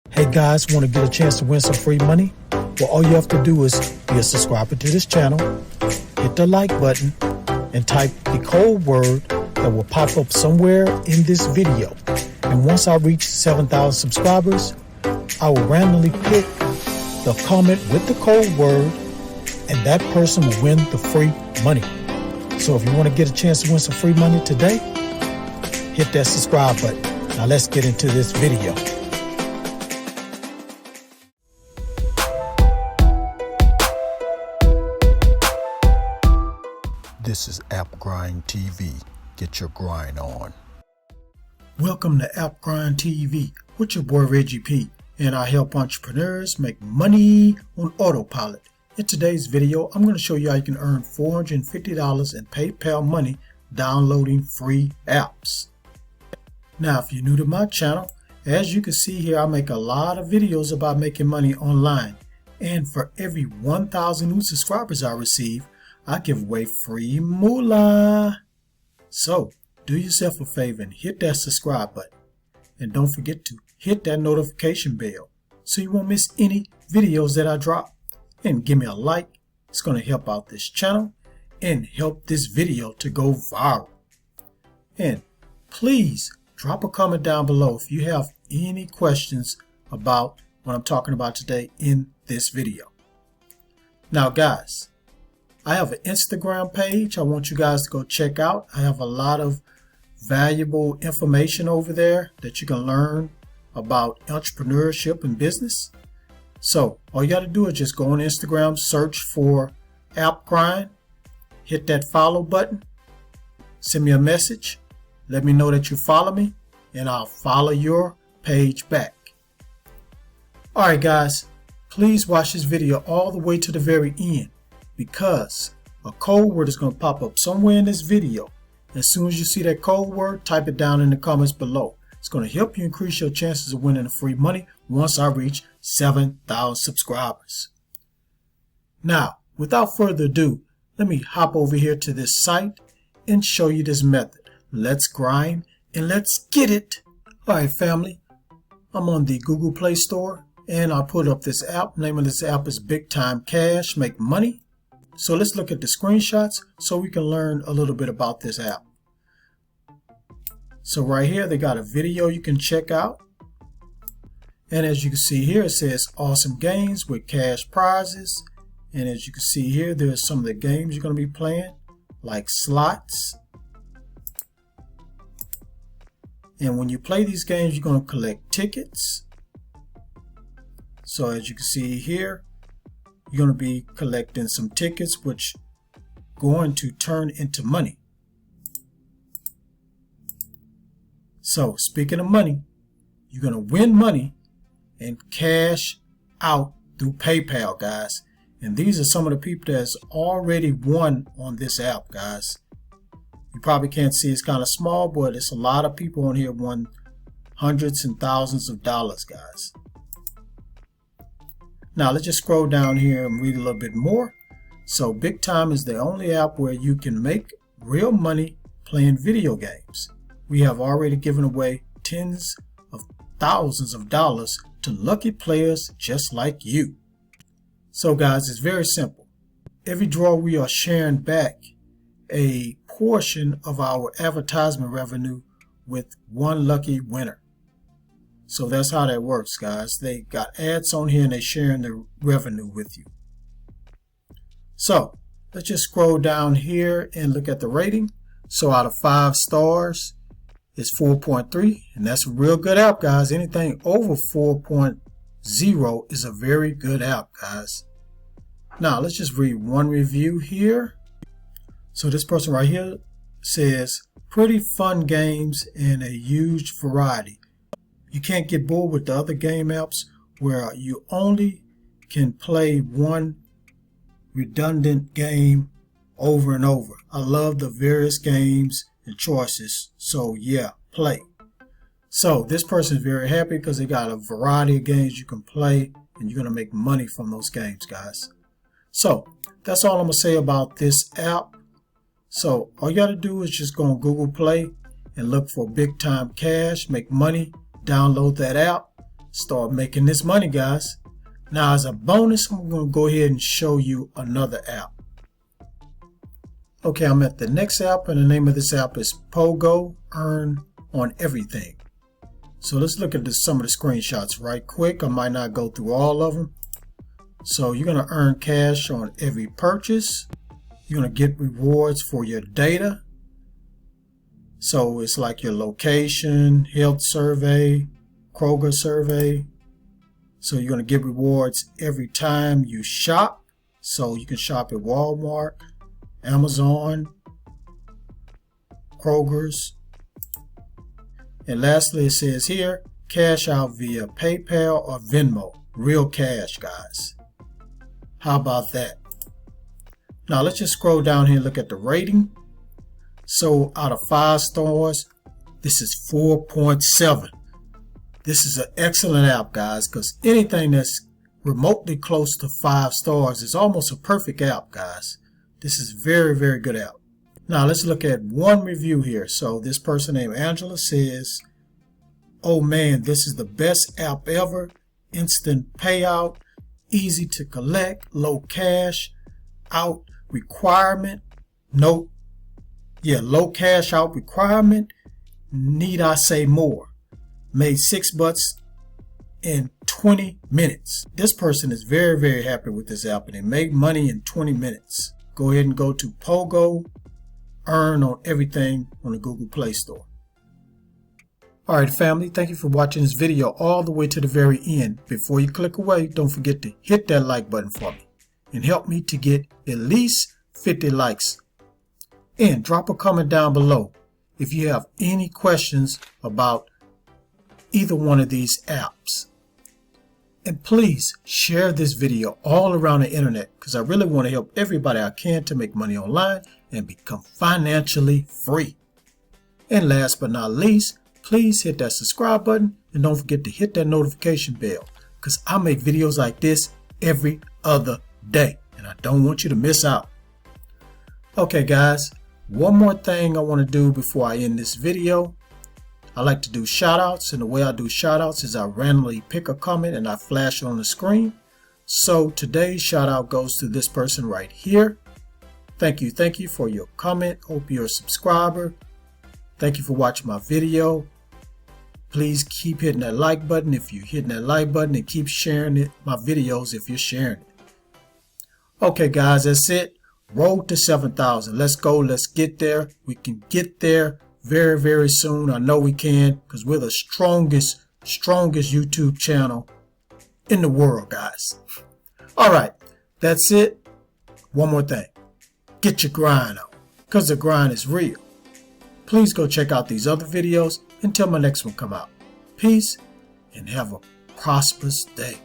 Hey guys, want to get a chance to win some free money? Well, all you have to do is be a subscriber to this channel, hit the like button, and type the code word that will pop up somewhere in this video. And once I reach 7,000 subscribers, I will randomly pick the comment with the code word, and that person will win the free money. So if you want to get a chance to win some free money today, hit that subscribe button. Now let's get into this video. This is AppGrind TV. Get your grind on. Welcome to AppGrind TV with your boy Reggie P, and I help entrepreneurs make money on autopilot. In today's video, I'm going to show you how you can earn $450 in PayPal money downloading free apps. Now, if you're new to my channel, as you can see here, I make a lot of videos about making money online, and for every 1,000 new subscribers I receive, I give away free moolah. So do yourself a favor and hit that subscribe button, and don't forget to hit that notification bell so you won't miss any videos that I drop. And give me a like. It's going to help out this channel and help this video to go viral. And please drop a comment down below if you have any questions about what I'm talking about today in this video. Now guys, I have an Instagram page I want you guys to go check out. I have a lot of valuable information over there that you can learn about entrepreneurship and business. So all you got to do is just go on Instagram, search for AppGrind, hit that follow button, send me a message, let me know that you follow me, and I'll follow your page back. Alright guys, please watch this video all the way to the very end, because a code word is going to pop up somewhere in this video. As soon as you see that code word, type it down in the comments below. It's going to help you increase your chances of winning the free money once I reach 7,000 subscribers. Now, without further ado, let me hop over here to this site and show you this method. Let's grind and let's get it. Alright family, I'm on the Google Play Store and I put up this app. Name of this app is Big Time Cash Make Money. So let's look at the screenshots so we can learn a little bit about this app. So right here they got a video you can check out. And as you can see here, it says awesome games with cash prizes. And as you can see here, there's some of the games you're going to be playing, like slots. And when you play these games, you're going to collect tickets. So as you can see here, you're going to be collecting some tickets which going to turn into money. So speaking of money, you're going to win money and cash out through PayPal, guys. And these are some of the people that's already won on this app, guys. You probably can't see, it's kind of small, but it's a lot of people on here won hundreds and thousands of dollars, guys. Now let's just scroll down here and read a little bit more. So Big Time is the only app where you can make real money playing video games. We have already given away tens of thousands of dollars to lucky players just like you. So guys, it's very simple. Every draw we are sharing back a portion of our advertisement revenue with one lucky winner. So that's how that works, guys. They got ads on here and they're sharing the revenue with you. So let's just scroll down here and look at the rating. So out of 5 stars, it's 4.3, and that's a real good app, guys. Anything over 4.0 is a very good app, guys. Now let's just read one review here. So this person right here says, pretty fun games and a huge variety. You can't get bored with the other game apps where you only can play one redundant game over and over. I love the various games and choices. So yeah, play. So this person is very happy because they got a variety of games you can play and you're going to make money from those games, guys. So that's all I'm going to say about this app. So all you got to do is just go on Google Play and look for Big Time Cash, make money, download that app, start making this money, guys. Now as a bonus, I'm going to go ahead and show you another app. Okay, I'm at the next app, and the name of this app is Pogo Earn on Everything. So let's look at some of the screenshots right quick. I might not go through all of them. So you're going to earn cash on every purchase. You're going to get rewards for your data. So it's like your location, health survey, Kroger survey. So you're going to get rewards every time you shop. So you can shop at Walmart, Amazon, Kroger's. And lastly, it says here, cash out via PayPal or Venmo. Real cash, guys. How about that? Now let's just scroll down here and look at the rating. So out of 5 stars, this is 4.7. This is an excellent app, guys, because anything that's remotely close to 5 stars is almost a perfect app, guys. This is very, very good app. Now let's look at one review here. So this person named Angela says, "Oh man, this is the best app ever. Instant payout, easy to collect, low cash out requirement. Low cash out requirement. Need I say more? Made $6 in 20 minutes. This person is very, very happy with this app, and they make money in 20 minutes. Go ahead and go to Pogo Earn on Everything on the Google Play Store. Alright family, thank you for watching this video all the way to the very end. Before you click away, don't forget to hit that like button for me and help me to get at least 50 likes. And drop a comment down below if you have any questions about either one of these apps. And please share this video all around the internet, because I really want to help everybody I can to make money online and become financially free. And last but not least, please hit that subscribe button and don't forget to hit that notification bell, because I make videos like this every other day and I don't want you to miss out. Okay guys, one more thing I want to do before I end this video. I like to do shout outs, and the way I do shout outs is I randomly pick a comment and I flash it on the screen. So today's shout out goes to this person right here. Thank you for your comment. Hope you're a subscriber. Thank you for watching my video. Please keep hitting that like button if you're hitting that like button, and keep sharing my videos if you're sharing it. Okay guys, that's it. Road to 7,000. Let's go. Let's get there. We can get there very, very soon. I know we can, because we're the strongest YouTube channel in the world, guys. All right, that's it. One more thing. Get your grind on, because the grind is real. Please go check out these other videos until my next one come out. Peace and have a prosperous day.